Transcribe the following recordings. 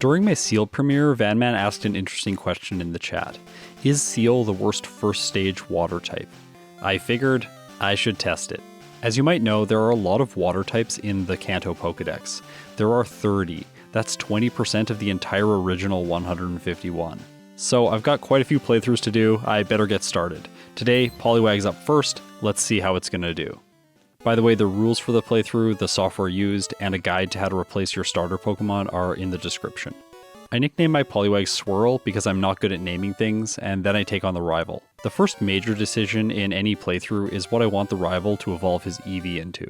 During my Seal premiere, Vanman asked an interesting question in the chat. Is Seal the worst first stage water type? I figured I should test it. As you might know, there are a lot of water types in the Kanto Pokedex. There are 30. That's 20% of the entire original 151. So I've got quite a few playthroughs to do, I better get started. Today, Poliwag's up first, let's see how it's gonna do. By the way, the rules for the playthrough, the software used, and a guide to how to replace your starter Pokemon are in the description. I nicknamed my Poliwag Swirl because I'm not good at naming things, and then I take on the rival. The first major decision in any playthrough is what I want the rival to evolve his Eevee into.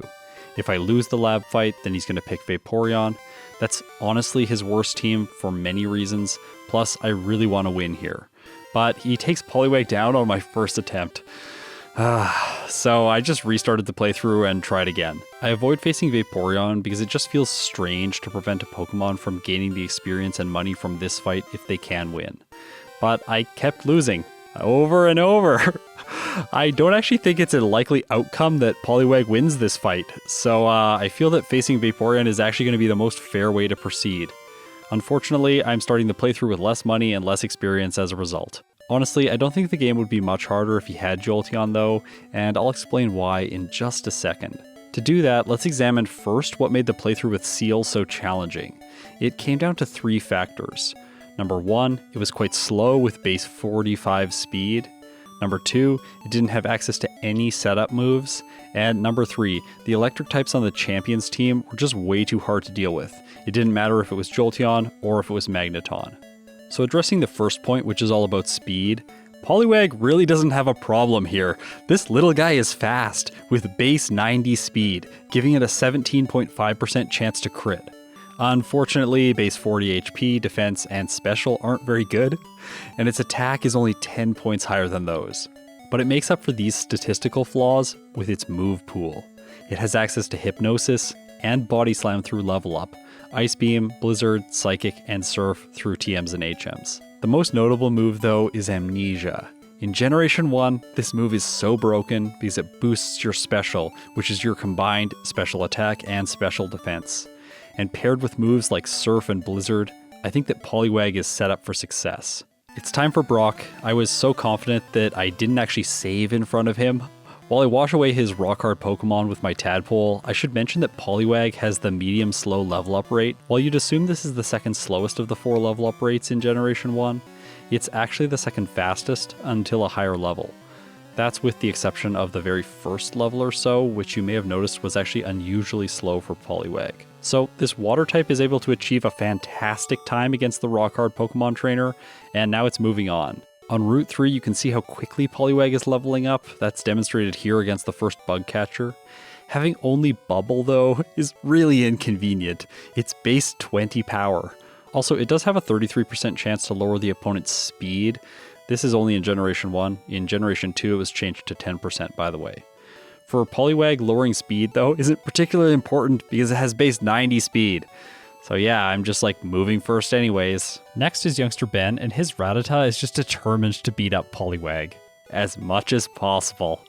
If I lose the lab fight, then he's going to pick Vaporeon. That's honestly his worst team for many reasons, plus I really want to win here. But he takes Poliwag down on my first attempt. So I just restarted the playthrough and tried again. I avoid facing Vaporeon because it just feels strange to prevent a Pokemon from gaining the experience and money from this fight if they can win. But I kept losing, over and over. I don't actually think it's a likely outcome that Poliwag wins this fight, so I feel that facing Vaporeon is actually going to be the most fair way to proceed. Unfortunately, I'm starting the playthrough with less money and less experience as a result. Honestly, I don't think the game would be much harder if he had Jolteon though, and I'll explain why in just a second. To do that, let's examine first what made the playthrough with Seal so challenging. It came down to 3 factors. Number 1, it was quite slow with base 45 speed. Number 2, it didn't have access to any setup moves. And number 3, the electric types on the champions team were just way too hard to deal with. It didn't matter if it was Jolteon or if it was Magneton. So addressing the first point, which is all about speed, Poliwag really doesn't have a problem here. This little guy is fast, with base 90 speed, giving it a 17.5% chance to crit. Unfortunately, base 40 HP, defense, and special aren't very good, and its attack is only 10 points higher than those. But it makes up for these statistical flaws with its move pool. It has access to Hypnosis and Body Slam through Level Up, Ice Beam, Blizzard, Psychic, and Surf through TMs and HMs. The most notable move though is Amnesia. In Generation 1, this move is so broken because it boosts your special, which is your combined special attack and special defense. And paired with moves like Surf and Blizzard, I think that Poliwag is set up for success. It's time for Brock. I was so confident that I didn't actually save in front of him. While I wash away his rock-hard Pokemon with my Tadpole, I should mention that Poliwag has the medium-slow level-up rate. While you'd assume this is the second slowest of the 4 level-up rates in Generation 1, it's actually the second fastest until a higher level. That's with the exception of the very first level or so, which you may have noticed was actually unusually slow for Poliwag. So this water type is able to achieve a fantastic time against the rock-hard Pokemon trainer, and now it's moving on. On Route 3, you can see how quickly Poliwag is leveling up. That's demonstrated here against the first bug catcher. Having only Bubble, though, is really inconvenient. It's base 20 power. Also, it does have a 33% chance to lower the opponent's speed. This is only in Generation 1. In Generation 2, it was changed to 10%, by the way. For Poliwag, lowering speed, though, isn't particularly important because it has base 90 speed. So yeah, I'm just like moving first anyways. Next is youngster Ben, and his Rattata is just determined to beat up Poliwag as much as possible.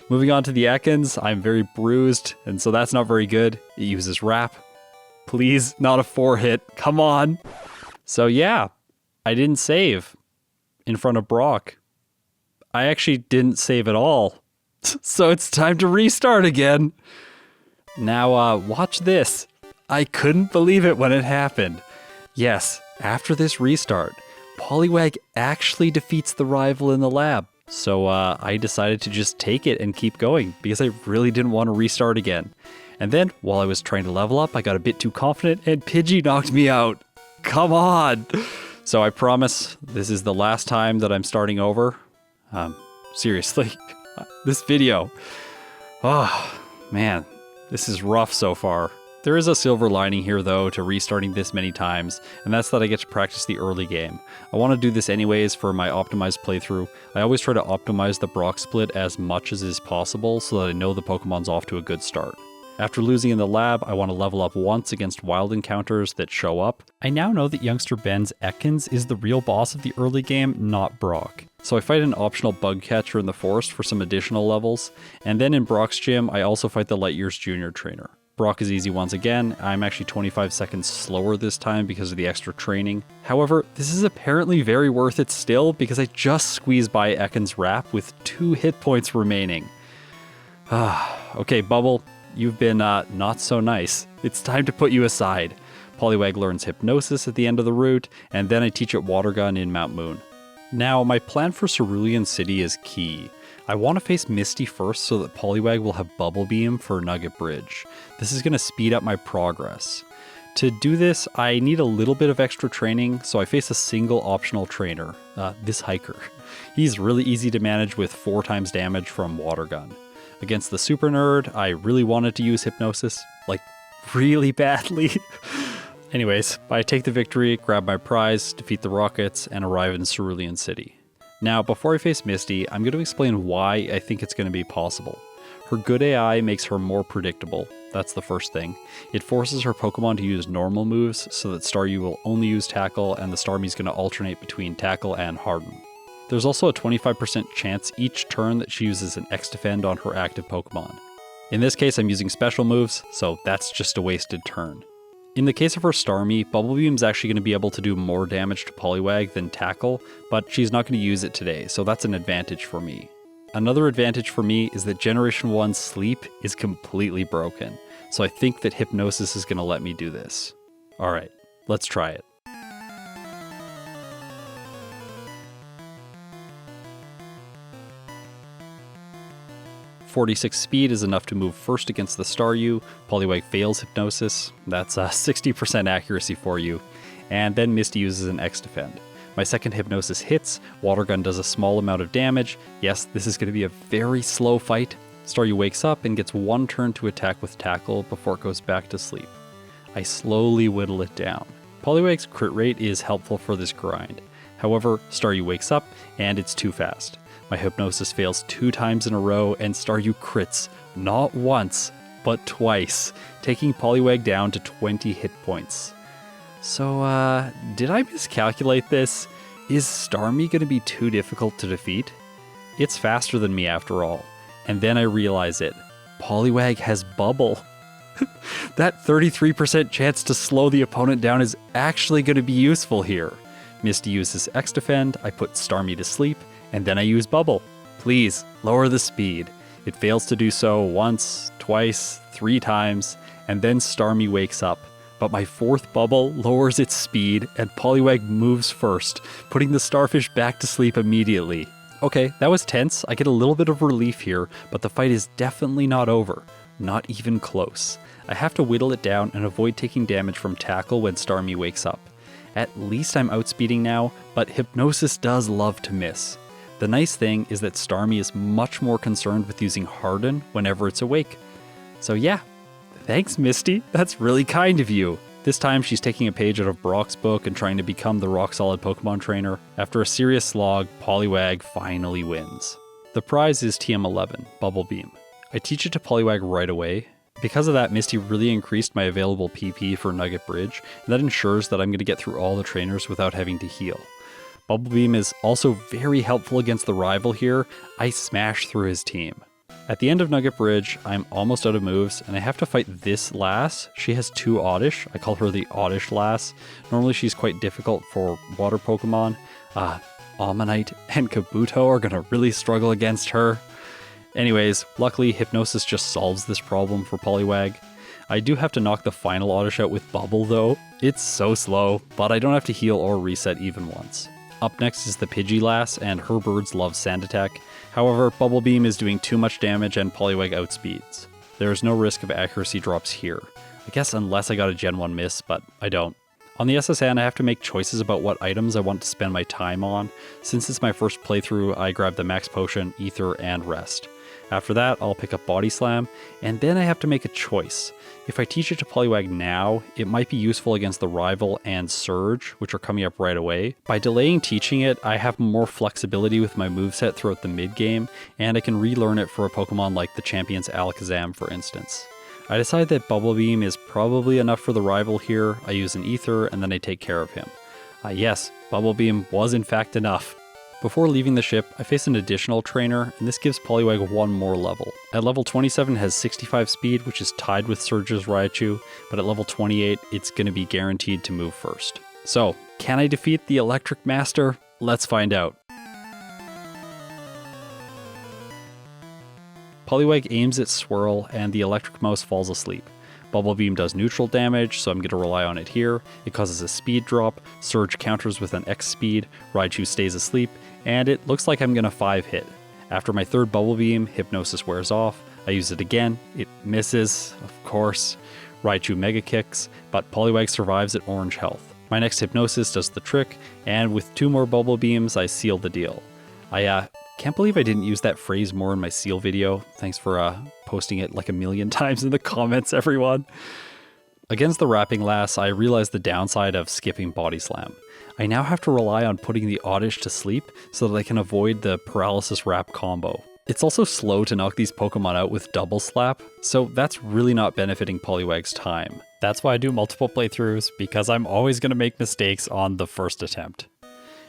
Moving on to the Ekans, I'm very bruised, and so that's not very good. It uses Wrap. Please, not a 4-hit, come on. So yeah, I didn't save in front of Brock. I actually didn't save at all. So it's time to restart again. Now watch this. I couldn't believe it when it happened. Yes, after this restart, Poliwag actually defeats the rival in the lab. So I decided to just take it and keep going because I really didn't want to restart again. And then, while I was trying to level up, I got a bit too confident and Pidgey knocked me out. Come on! So I promise this is the last time that I'm starting over. Seriously, this video. Oh, man, this is rough so far. There is a silver lining here though to restarting this many times, and that's that I get to practice the early game. I want to do this anyways for my optimized playthrough. I always try to optimize the Brock split as much as is possible so that I know the Pokemon's off to a good start. After losing in the lab, I want to level up once against wild encounters that show up. I now know that youngster Ben's Ekans is the real boss of the early game, not Brock. So I fight an optional bug catcher in the forest for some additional levels, and then in Brock's gym, I also fight the Light Years Junior trainer. Brock is easy once again. I'm actually 25 seconds slower this time because of the extra training. However, this is apparently very worth it still because I just squeezed by Ekans' Wrap with 2 hit points remaining. Okay, Bubble, you've been not so nice. It's time to put you aside. Poliwag learns Hypnosis at the end of the route, and then I teach it Water Gun in Mount Moon. Now, my plan for Cerulean City is key. I want to face Misty first so that Poliwag will have Bubble Beam for Nugget Bridge. This is going to speed up my progress. To do this, I need a little bit of extra training, so I face a single optional trainer, this Hiker. He's really easy to manage with 4 times damage from Water Gun. Against the Super Nerd, I really wanted to use Hypnosis, like really badly. Anyways, I take the victory, grab my prize, defeat the Rockets, and arrive in Cerulean City. Now, before I face Misty, I'm going to explain why I think it's going to be possible. Her good AI makes her more predictable. That's the first thing. It forces her Pokemon to use normal moves so that Staryu will only use Tackle and the Starmie's going to alternate between Tackle and Harden. There's also a 25% chance each turn that she uses an X-Defend on her active Pokemon. In this case, I'm using special moves, so that's just a wasted turn. In the case of her Starmie, Bubble Beam's actually going to be able to do more damage to Poliwag than Tackle, but she's not going to use it today, so that's an advantage for me. Another advantage for me is that Generation 1 Sleep is completely broken, so I think that Hypnosis is going to let me do this. Alright, let's try it. .46 speed is enough to move first against the Staryu. Poliwag fails Hypnosis. That's 60% accuracy for you. And then Misty uses an X-Defend. My second Hypnosis hits. Water Gun does a small amount of damage. Yes, this is going to be a very slow fight. Staryu wakes up and gets 1 turn to attack with Tackle before it goes back to sleep. I slowly whittle it down. Poliwag's crit rate is helpful for this grind. However, Staryu wakes up and it's too fast. My Hypnosis fails 2 times in a row, and Staryu crits, not once, but twice, taking Poliwag down to 20 hit points. So, did I miscalculate this? Is Starmie going to be too difficult to defeat? It's faster than me after all. And then I realize it. Poliwag has Bubble. That 33% chance to slow the opponent down is actually going to be useful here. Misty uses X-Defend, I put Starmie to sleep, and then I use Bubble. Please, lower the speed. It fails to do so once, twice, 3 times, and then Starmie wakes up. But my 4th Bubble lowers its speed, and Poliwag moves first, putting the Starfish back to sleep immediately. Okay, that was tense. I get a little bit of relief here, but the fight is definitely not over. Not even close. I have to whittle it down and avoid taking damage from Tackle when Starmie wakes up. At least I'm outspeeding now, but Hypnosis does love to miss. The nice thing is that Starmie is much more concerned with using Harden whenever it's awake. So yeah, thanks Misty, that's really kind of you. This time she's taking a page out of Brock's book and trying to become the rock-solid Pokemon trainer. After a serious slog, Poliwag finally wins. The prize is TM11, Bubble Beam. I teach it to Poliwag right away. Because of that, Misty really increased my available PP for Nugget Bridge, and that ensures that I'm going to get through all the trainers without having to heal. Bubble Beam is also very helpful against the rival here. I smash through his team. At the end of Nugget Bridge, I'm almost out of moves, and I have to fight this lass. She has 2 Oddish. I call her the Oddish lass. Normally she's quite difficult for water Pokemon. Ammonite and Kabuto are gonna really struggle against her. Anyways, luckily Hypnosis just solves this problem for Poliwag. I do have to knock the final Oddish out with Bubble though. It's so slow, but I don't have to heal or reset even once. Up next is the Pidgeolass, and her birds love Sand Attack. However, Bubble Beam is doing too much damage and Poliwag outspeeds. There is no risk of accuracy drops here. I guess unless I got a Gen 1 miss, but I don't. On the SSN, I have to make choices about what items I want to spend my time on. Since it's my first playthrough, I grab the Max Potion, Ether, and Rest. After that, I'll pick up Body Slam, and then I have to make a choice. If I teach it to Poliwag now, it might be useful against the Rival and Surge, which are coming up right away. By delaying teaching it, I have more flexibility with my moveset throughout the mid-game, and I can relearn it for a Pokemon like the Champion's Alakazam, for instance. I decide that Bubble Beam is probably enough for the Rival here. I use an Ether, and then I take care of him. Yes, Bubble Beam was in fact enough. Before leaving the ship, I face an additional trainer, and this gives Poliwag one more level. At level 27 it has 65 speed, which is tied with Surge's Raichu, but at level 28 it's going to be guaranteed to move first. So, can I defeat the Electric Master? Let's find out. Poliwag aims its swirl, and the Electric Mouse falls asleep. Bubble Beam does neutral damage, so I'm going to rely on it here. It causes a speed drop, Surge counters with an X speed, Raichu stays asleep, and it looks like I'm going to 5-hit. After my third Bubble Beam, Hypnosis wears off. I use it again, it misses, of course. Raichu Mega Kicks, but Poliwag survives at orange health. My next Hypnosis does the trick, and with 2 more Bubble Beams, I seal the deal. I can't believe I didn't use that phrase more in my seal video. Thanks for posting it like a million times in the comments, everyone. Against the Wrapping Lass, I realized the downside of skipping Body Slam. I now have to rely on putting the Oddish to sleep so that I can avoid the Paralysis Wrap combo. It's also slow to knock these Pokemon out with Double Slap, so that's really not benefiting Poliwag's time. That's why I do multiple playthroughs, because I'm always going to make mistakes on the first attempt.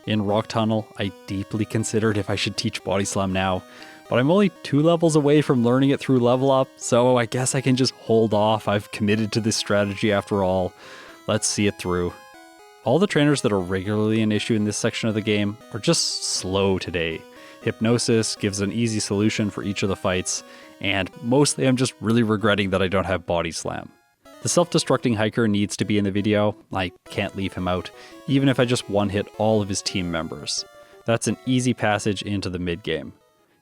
In Rock Tunnel, I deeply considered if I should teach Body Slam now, but I'm only 2 levels away from learning it through Level Up, so I guess I can just hold off. I've committed to this strategy after all. Let's see it through. All the trainers that are regularly an issue in this section of the game are just slow today. Hypnosis gives an easy solution for each of the fights, and mostly I'm just really regretting that I don't have Body Slam. The self-destructing hiker needs to be in the video. I can't leave him out, even if I just one-hit all of his team members. That's an easy passage into the mid-game.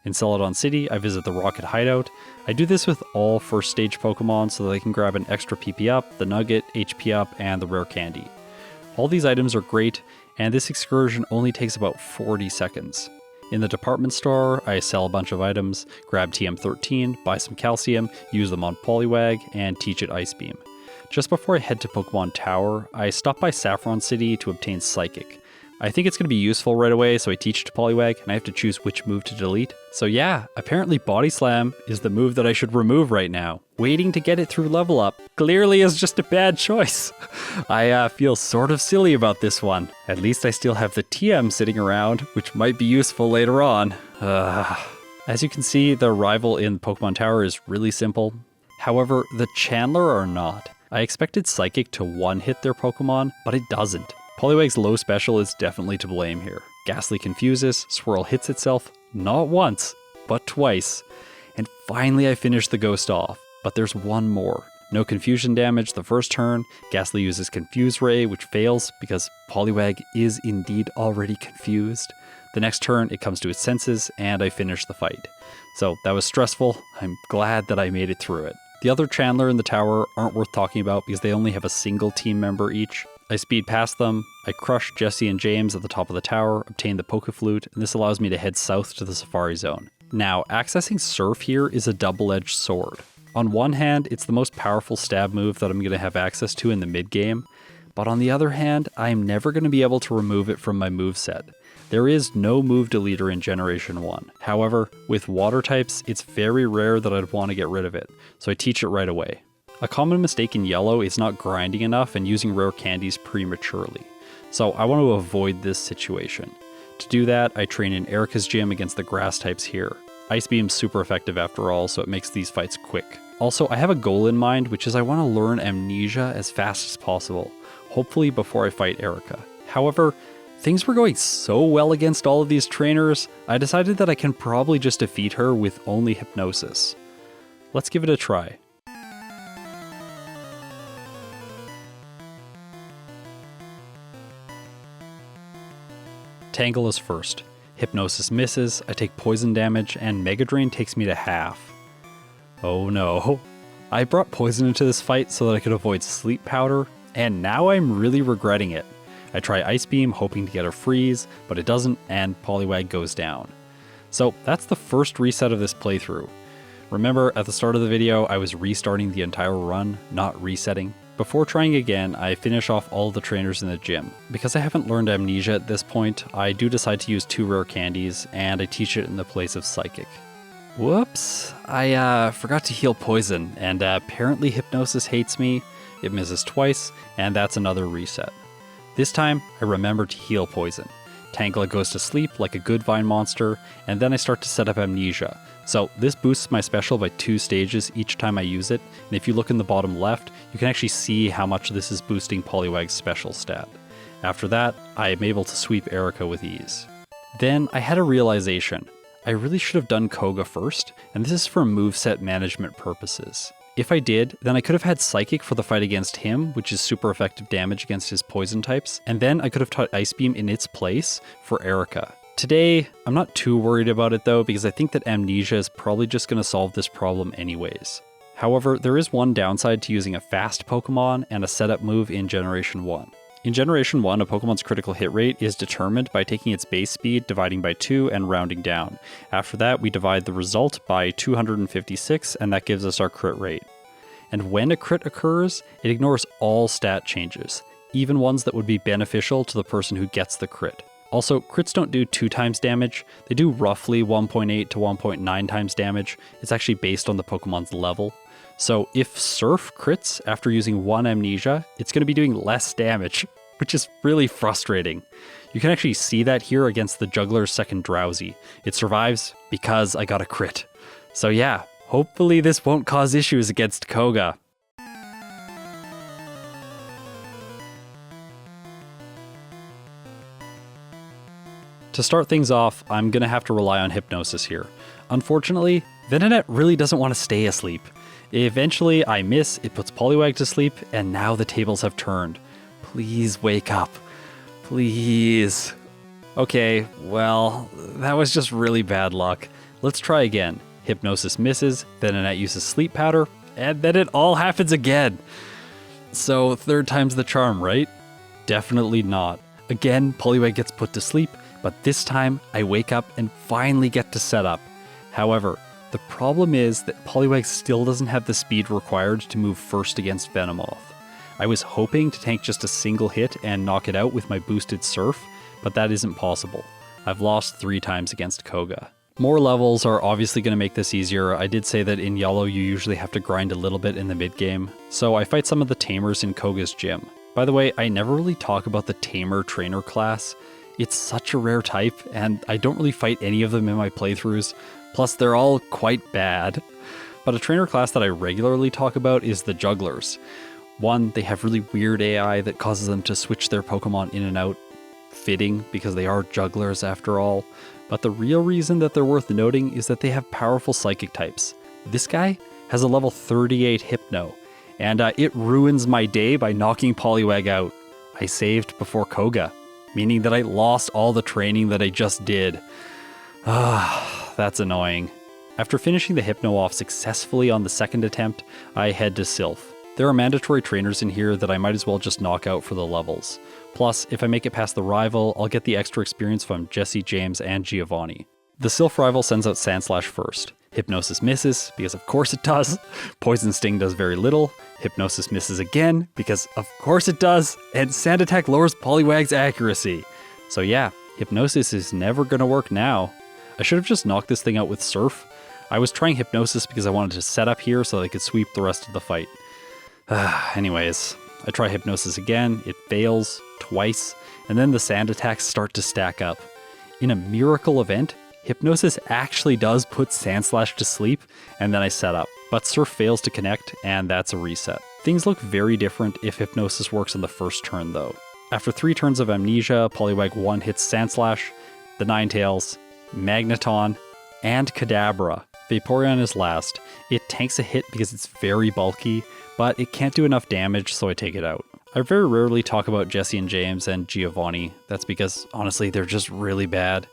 In Celadon City, I visit the Rocket Hideout. I do this with all first stage Pokemon so that I can grab an extra PP up, the Nugget, HP up, and the rare candy. All these items are great, and this excursion only takes about 40 seconds. In the department store, I sell a bunch of items, grab TM13, buy some calcium, use them on Poliwag, and teach it Ice Beam. Just before I head to Pokemon Tower, I stop by Saffron City to obtain Psychic. I think it's going to be useful right away, so I teach it to Poliwag, and I have to choose which move to delete. So yeah, apparently Body Slam is the move that I should remove right now. Waiting to get it through Level Up clearly is just a bad choice. I feel sort of silly about this one. At least I still have the TM sitting around, which might be useful later on. As you can see, the rival in Pokemon Tower is really simple. However, the Chandler are not. I expected Psychic to one-hit their Pokemon, but it doesn't. Poliwag's low special is definitely to blame here. Ghastly confuses, Swirl hits itself, not once, but twice. And finally I finish the Ghost off, but there's one more. No confusion damage the first turn, Ghastly uses Confuse Ray, which fails because Poliwag is indeed already confused. The next turn it comes to its senses, and I finish the fight. So that was stressful, I'm glad that I made it through it. The other Chandler in the tower aren't worth talking about because they only have a single team member each. I speed past them, I crush Jesse and James at the top of the tower, obtain the Pokeflute, and this allows me to head south to the Safari Zone. Now, accessing Surf here is a double-edged sword. On one hand, it's the most powerful stab move that I'm going to have access to in the mid-game, but on the other hand, I'm never going to be able to remove it from my moveset. There is no move deleter in Generation 1. However, with water types, it's very rare that I'd want to get rid of it, so I teach it right away. A common mistake in Yellow is not grinding enough and using rare candies prematurely, so I want to avoid this situation. To do that, I train in Erika's gym against the grass types here. Ice Beam's super effective after all, so it makes these fights quick. Also, I have a goal in mind, which is I want to learn Amnesia as fast as possible, hopefully before I fight Erika. However, things were going so well against all of these trainers, I decided that I can probably just defeat her with only Hypnosis. Let's give it a try. Tangle is first. Hypnosis misses, I take poison damage, and Mega Drain takes me to half. Oh no. I brought poison into this fight so that I could avoid Sleep Powder, and now I'm really regretting it. I try Ice Beam hoping to get a freeze, but it doesn't, and Poliwag goes down. So that's the first reset of this playthrough. Remember, at the start of the video, I was restarting the entire run, not resetting. Before trying again, I finish off all the trainers in the gym. Because I haven't learned Amnesia at this point, I do decide to use 2 rare candies, and I teach it in the place of Psychic. Whoops, I forgot to heal poison, and apparently Hypnosis hates me. It misses twice, and that's another reset. This time, I remember to heal poison. Tangela goes to sleep like a good vine monster, and then I start to set up Amnesia. So this boosts my special by 2 stages each time I use it, and if you look in the bottom left, you can actually see how much this is boosting Poliwag's special stat. After that, I am able to sweep Erika with ease. Then I had a realization. I really should have done Koga first, and this is for moveset management purposes. If I did, then I could have had Psychic for the fight against him, which is super effective damage against his poison types, and then I could have taught Ice Beam in its place for Erika. Today, I'm not too worried about it though, because I think that Amnesia is probably just going to solve this problem anyways. However, there is one downside to using a fast Pokemon and a setup move in Generation 1. In Generation 1, a Pokemon's critical hit rate is determined by taking its base speed, dividing by 2, and rounding down. After that, we divide the result by 256, and that gives us our crit rate. And when a crit occurs, it ignores all stat changes, even ones that would be beneficial to the person who gets the crit. Also, crits don't do 2 times damage, they do roughly 1.8 to 1.9 times damage. It's actually based on the Pokemon's level. So if Surf crits after using 1 Amnesia, it's going to be doing less damage, which is really frustrating. You can actually see that here against the Juggler's second Drowsy. It survives because I got a crit. So yeah, hopefully this won't cause issues against Koga. To start things off, I'm going to have to rely on Hypnosis here. Unfortunately, Venonat really doesn't want to stay asleep. Eventually, I miss, it puts Poliwag to sleep, and now the tables have turned. Please wake up. Please. Okay, well, that was just really bad luck. Let's try again. Hypnosis misses, Venonat uses Sleep Powder, and then it all happens again. So, 3rd time's the charm, right? Definitely not. Again, Poliwag gets put to sleep, but this time I wake up and finally get to set up. However, the problem is that Poliwag still doesn't have the speed required to move first against Venomoth. I was hoping to tank just a single hit and knock it out with my boosted Surf, but that isn't possible. I've lost 3 times against Koga. More levels are obviously going to make this easier. I did say that in Yellow you usually have to grind a little bit in the mid-game, so I fight some of the Tamers in Koga's gym. By the way, I never really talk about the Tamer trainer class. It's such a rare type, and I don't really fight any of them in my playthroughs. Plus, they're all quite bad. But a trainer class that I regularly talk about is the Jugglers. One, they have really weird AI that causes them to switch their Pokemon in and out. Fitting, because they are Jugglers after all. But the real reason that they're worth noting is that they have powerful Psychic types. This guy has a level 38 Hypno, and it ruins my day by knocking Poliwag out. I saved before Koga, meaning that I lost all the training that I just did. That's annoying. After finishing the Hypno off successfully on the 2nd attempt, I head to Silph. There are mandatory trainers in here that I might as well just knock out for the levels. Plus, if I make it past the rival, I'll get the extra experience from Jesse, James, and Giovanni. The Silph rival sends out Sandslash first. Hypnosis misses, because of course it does. Poison Sting does very little. Hypnosis misses again, because of course it does. And Sand Attack lowers Poliwag's accuracy. So yeah, Hypnosis is never gonna work now. I should have just knocked this thing out with Surf. I was trying Hypnosis because I wanted to set up here so that I could sweep the rest of the fight. Anyways, I try Hypnosis again, it fails, twice, and then the Sand Attacks start to stack up. In a miracle event, Hypnosis actually does put Sandslash to sleep, and then I set up. But Surf fails to connect, and that's a reset. Things look very different if Hypnosis works on the first turn though. After 3 turns of Amnesia, Poliwag 1 hits Sandslash, the Ninetales, Magneton, and Kadabra. Vaporeon is last. It tanks a hit because it's very bulky, but it can't do enough damage, so I take it out. I very rarely talk about Jesse and James and Giovanni. That's because, honestly, they're just really bad.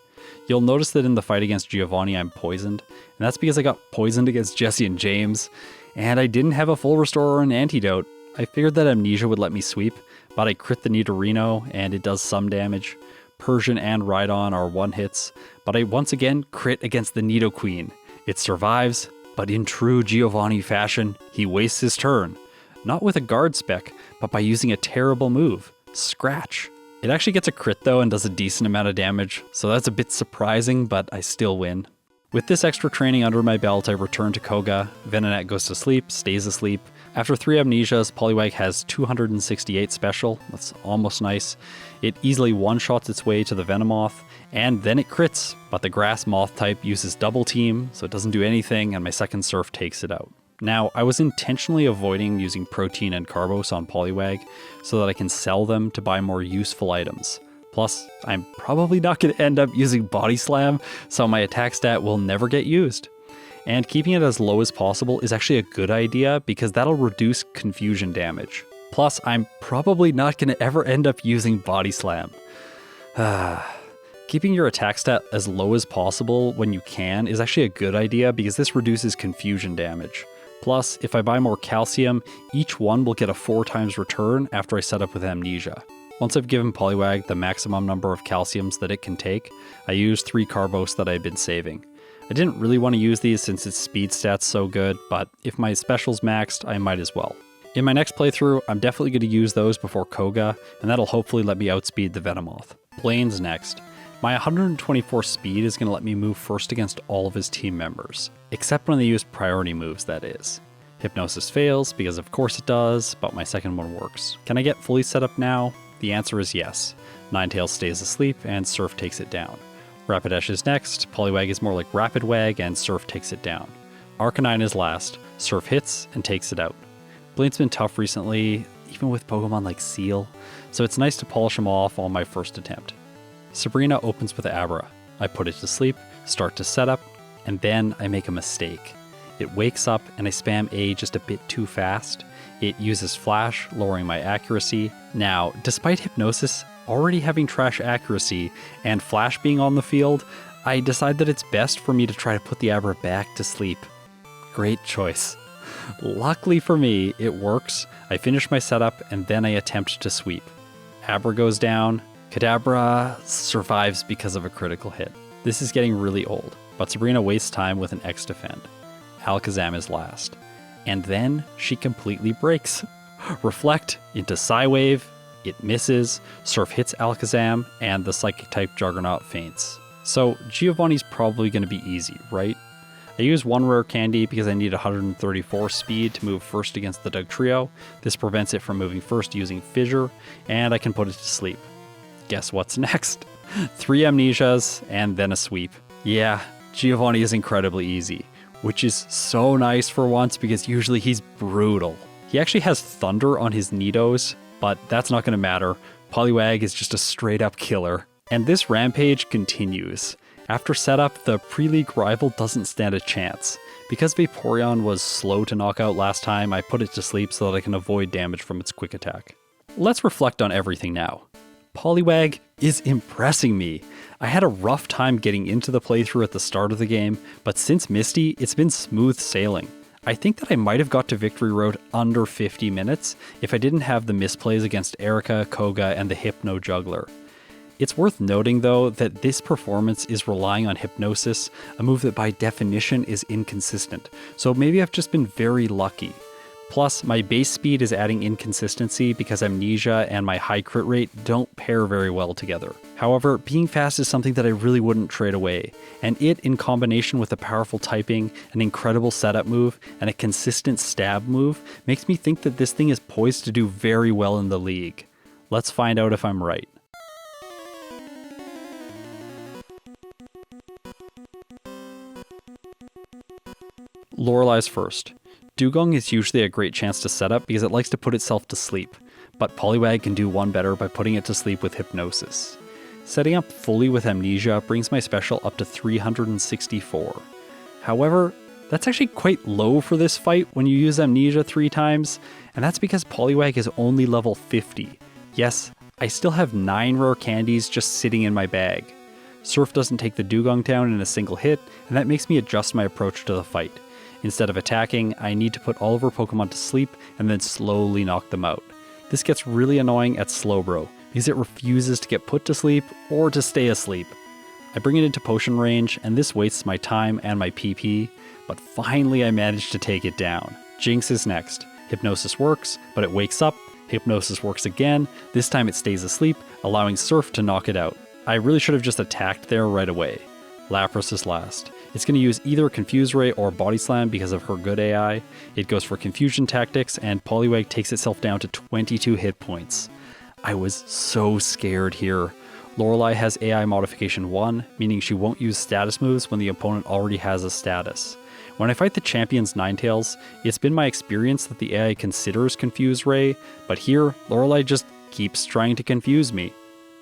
You'll notice that in the fight against Giovanni, I'm poisoned, and that's because I got poisoned against Jesse and James, and I didn't have a full restore or an antidote. I figured that Amnesia would let me sweep, but I crit the Nidorino, and it does some damage. Persian and Rhydon are 1-hits, but I once again crit against the Nidoqueen. It survives, but in true Giovanni fashion, he wastes his turn. Not with a guard spec, but by using a terrible move, Scratch. It actually gets a crit though and does a decent amount of damage, so that's a bit surprising, but I still win. With this extra training under my belt, I return to Koga. Venonat goes to sleep, stays asleep. After 3 amnesias, Poliwag has 268 special. That's almost nice. It easily one-shots its way to the Venomoth, and then it crits, but the Grass Moth type uses Double Team, so it doesn't do anything, and my second Surf takes it out. Now, I was intentionally avoiding using Protein and Carbos on Poliwag so that I can sell them to buy more useful items. Plus, I'm probably not going to end up using Body Slam, so my attack stat will never get used. And keeping it as low as possible is actually a good idea because that'll reduce confusion damage. Plus, I'm probably not going to ever end up using Body Slam. Keeping your attack stat as low as possible when you can is actually a good idea because this reduces confusion damage. Plus, if I buy more calcium, each one will get a 4 times return after I set up with amnesia. Once I've given Poliwag the maximum number of calciums that it can take, I use 3 Carbos that I've been saving. I didn't really want to use these since its speed stat's so good, but if my special's maxed, I might as well. In my next playthrough, I'm definitely going to use those before Koga, and that'll hopefully let me outspeed the Venomoth. Blaine's next. My 124 speed is going to let me move first against all of his team members, except when they use priority moves, that is. Hypnosis fails, because of course it does, but my second one works. Can I get fully set up now? The answer is yes. Ninetales stays asleep, and Surf takes it down. Rapidash is next, Poliwag is more like Rapidwag, and Surf takes it down. Arcanine is last, Surf hits and takes it out. Blaine's been tough recently, even with Pokemon like Seal, so it's nice to polish him off on my first attempt. Sabrina opens with Abra. I put it to sleep, start to set up, and then I make a mistake. It wakes up and I spam A just a bit too fast. It uses Flash, lowering my accuracy. Now, despite Hypnosis already having trash accuracy and Flash being on the field, I decide that it's best for me to try to put the Abra back to sleep. Great choice. Luckily for me, it works. I finish my setup and then I attempt to sweep. Abra goes down. Kadabra survives because of a critical hit. This is getting really old, but Sabrina wastes time with an X-Defend. Alakazam is last. And then she completely breaks. Reflect into Psywave, it misses, Surf hits Alakazam, and the Psychic-type Juggernaut faints. So Giovanni's probably going to be easy, right? I use 1 rare candy because I need 134 speed to move first against the Dugtrio. This prevents it from moving first using Fissure, and I can put it to sleep. Guess what's next? 3 amnesias, and then a sweep. Yeah, Giovanni is incredibly easy, which is so nice for once because usually he's brutal. He actually has Thunder on his Nidos, but that's not going to matter. Poliwag is just a straight up killer. And this rampage continues. After setup, the pre-league rival doesn't stand a chance. Because Vaporeon was slow to knock out last time, I put it to sleep so that I can avoid damage from its quick attack. Let's reflect on everything now. Poliwag is impressing me. I had a rough time getting into the playthrough at the start of the game, but since Misty, it's been smooth sailing. I think that I might have got to Victory Road under 50 minutes if I didn't have the misplays against Erika, Koga, and the Hypno Juggler. It's worth noting though that this performance is relying on Hypnosis, a move that by definition is inconsistent, so maybe I've just been very lucky. Plus, my base speed is adding inconsistency because Amnesia and my high crit rate don't pair very well together. However, being fast is something that I really wouldn't trade away, and it, in combination with a powerful typing, an incredible setup move, and a consistent stab move, makes me think that this thing is poised to do very well in the league. Let's find out if I'm right. Lorelei's first. Dugong is usually a great chance to set up because it likes to put itself to sleep, but Poliwag can do one better by putting it to sleep with Hypnosis. Setting up fully with Amnesia brings my special up to 364. However, that's actually quite low for this fight when you use Amnesia 3 times, and that's because Poliwag is only level 50. Yes, I still have 9 rare candies just sitting in my bag. Surf doesn't take the Dugong down in a single hit, and that makes me adjust my approach to the fight. Instead of attacking, I need to put all of our Pokemon to sleep and then slowly knock them out. This gets really annoying at Slowbro, because it refuses to get put to sleep or to stay asleep. I bring it into potion range, and this wastes my time and my PP, but finally I managed to take it down. Jinx is next. Hypnosis works, but it wakes up. Hypnosis works again. This time it stays asleep, allowing Surf to knock it out. I really should have just attacked there right away. Lapras is last. It's going to use either Confuse Ray or Body Slam because of her good AI. It goes for Confusion Tactics, and Poliwag takes itself down to 22 hit points. I was so scared here. Lorelei has AI Modification 1, meaning she won't use status moves when the opponent already has a status. When I fight the champion's Ninetales, it's been my experience that the AI considers Confuse Ray, but here, Lorelei just keeps trying to confuse me.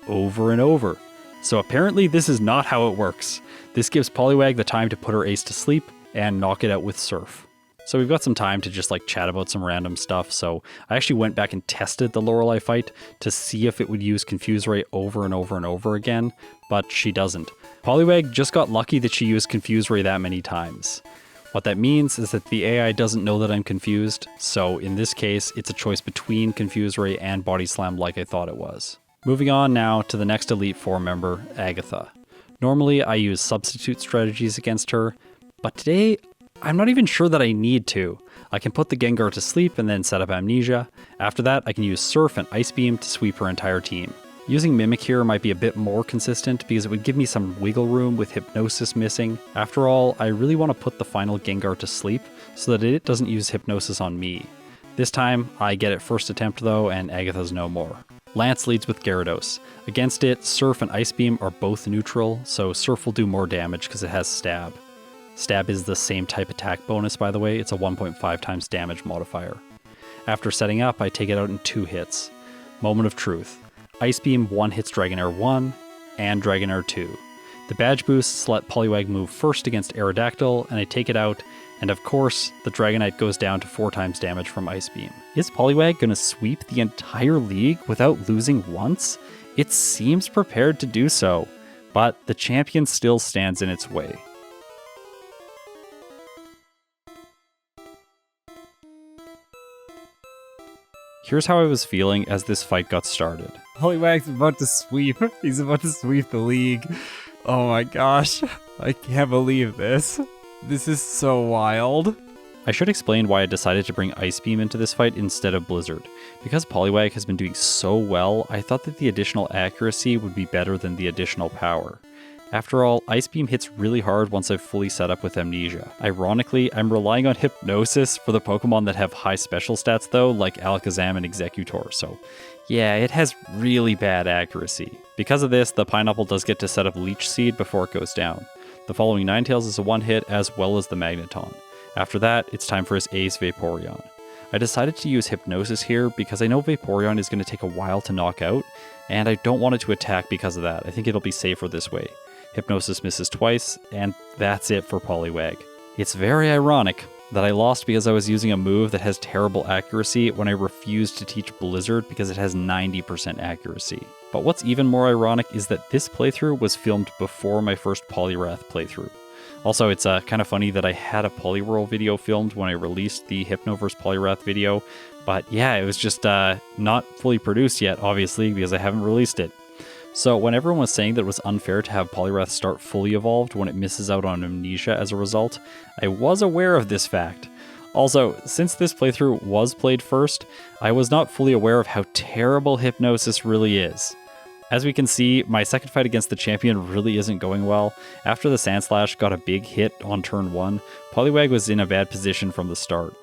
Over and over. So apparently this is not how it works. This gives Poliwag the time to put her ace to sleep and knock it out with Surf. So we've got some time to just chat about some random stuff, so I actually went back and tested the Lorelei fight to see if it would use Confuse Ray over and over and over again, but she doesn't. Poliwag just got lucky that she used Confuse Ray that many times. What that means is that the AI doesn't know that I'm confused, so in this case, it's a choice between Confuse Ray and Body Slam like I thought it was. Moving on now to the next Elite Four member, Agatha. Normally, I use substitute strategies against her, but today, I'm not even sure that I need to. I can put the Gengar to sleep and then set up Amnesia. After that, I can use Surf and Ice Beam to sweep her entire team. Using Mimic here might be a bit more consistent because it would give me some wiggle room with Hypnosis missing. After all, I really want to put the final Gengar to sleep so that it doesn't use Hypnosis on me. This time, I get it first attempt though, and Agatha's no more. Lance leads with Gyarados. Against it, Surf and Ice Beam are both neutral, so Surf will do more damage because it has Stab. Stab is the same type attack bonus, by the way. It's a 1.5 times damage modifier. After setting up, I take it out in 2 hits. Moment of Truth. Ice Beam 1 hits Dragonair 1 and Dragonair 2. The badge boosts let Poliwag move first against Aerodactyl, and I take it out, and of course, the Dragonite goes down to 4 times damage from Ice Beam. Is Poliwag going to sweep the entire league without losing once? It seems prepared to do so, but the champion still stands in its way. Here's how I was feeling as this fight got started. Poliwag's about to sweep. He's about to sweep the league. Oh my gosh. I can't believe this. This is so wild. I should explain why I decided to bring Ice Beam into this fight instead of Blizzard. Because Poliwag has been doing so well, I thought that the additional accuracy would be better than the additional power. After all, Ice Beam hits really hard once I've fully set up with Amnesia. Ironically, I'm relying on Hypnosis for the Pokemon that have high special stats though, like Alakazam and Exeggutor, so yeah, it has really bad accuracy. Because of this, the Pineapple does get to set up Leech Seed before it goes down. The following Ninetales is a one-hit as well as the Magneton. After that, it's time for his ace Vaporeon. I decided to use Hypnosis here because I know Vaporeon is going to take a while to knock out, and I don't want it to attack because of that. I think it'll be safer this way. Hypnosis misses twice, and that's it for Poliwag. It's very ironic that I lost because I was using a move that has terrible accuracy when I refused to teach Blizzard because it has 90% accuracy. But what's even more ironic is that this playthrough was filmed before my first Poliwrath playthrough. Also, it's kind of funny that I had a Poliwhirl video filmed when I released the Hypnoverse Poliwrath video, but yeah, it was just not fully produced yet, obviously, because I haven't released it. So when everyone was saying that it was unfair to have Poliwrath start fully evolved when it misses out on Amnesia as a result, I was aware of this fact. Also, since this playthrough was played first, I was not fully aware of how terrible Hypnosis really is. As we can see, my second fight against the champion really isn't going well. After the Sandslash got a big hit on turn 1, Poliwag was in a bad position from the start.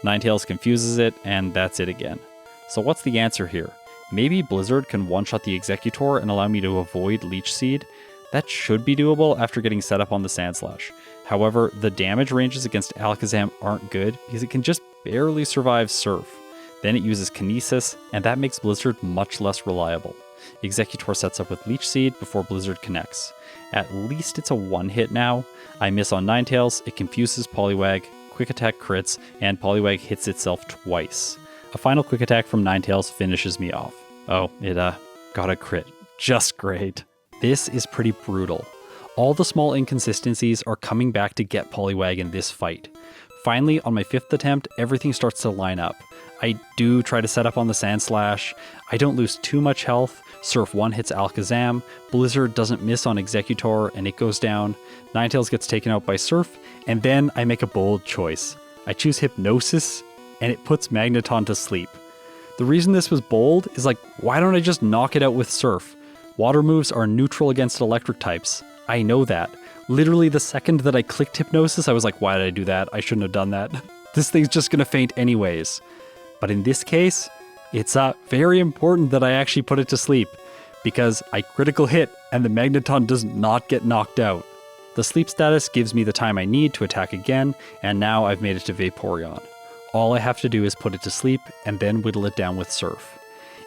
Ninetales confuses it, and that's it again. So what's the answer here? Maybe Blizzard can one-shot the Exeggutor and allow me to avoid Leech Seed? That should be doable after getting set up on the Sandslash. However, the damage ranges against Alakazam aren't good because it can just barely survive Surf. Then it uses Kinesis, and that makes Blizzard much less reliable. Exeggutor sets up with Leech Seed before Blizzard connects. At least it's a one-hit now. I miss on Ninetales, it confuses Poliwag, Quick Attack crits, and Poliwag hits itself twice. A final Quick Attack from Ninetales finishes me off. Oh, it got a crit. Just great. This is pretty brutal. All the small inconsistencies are coming back to get Poliwag in this fight. Finally, on my 5th attempt, everything starts to line up. I do try to set up on the Sandslash. I don't lose too much health. Surf 1 hits Alakazam. Blizzard doesn't miss on Exeggutor, and it goes down. Ninetales gets taken out by Surf, and then I make a bold choice. I choose Hypnosis, and it puts Magneton to sleep. The reason this was bold is why don't I just knock it out with Surf? Water moves are neutral against electric types. I know that. Literally the second that I clicked Hypnosis, I was like, why did I do that? I shouldn't have done that. This thing's just gonna faint anyways. But in this case, it's very important that I actually put it to sleep, because I critical hit and the Magneton does not get knocked out. The sleep status gives me the time I need to attack again, and now I've made it to Vaporeon. All I have to do is put it to sleep and then whittle it down with Surf.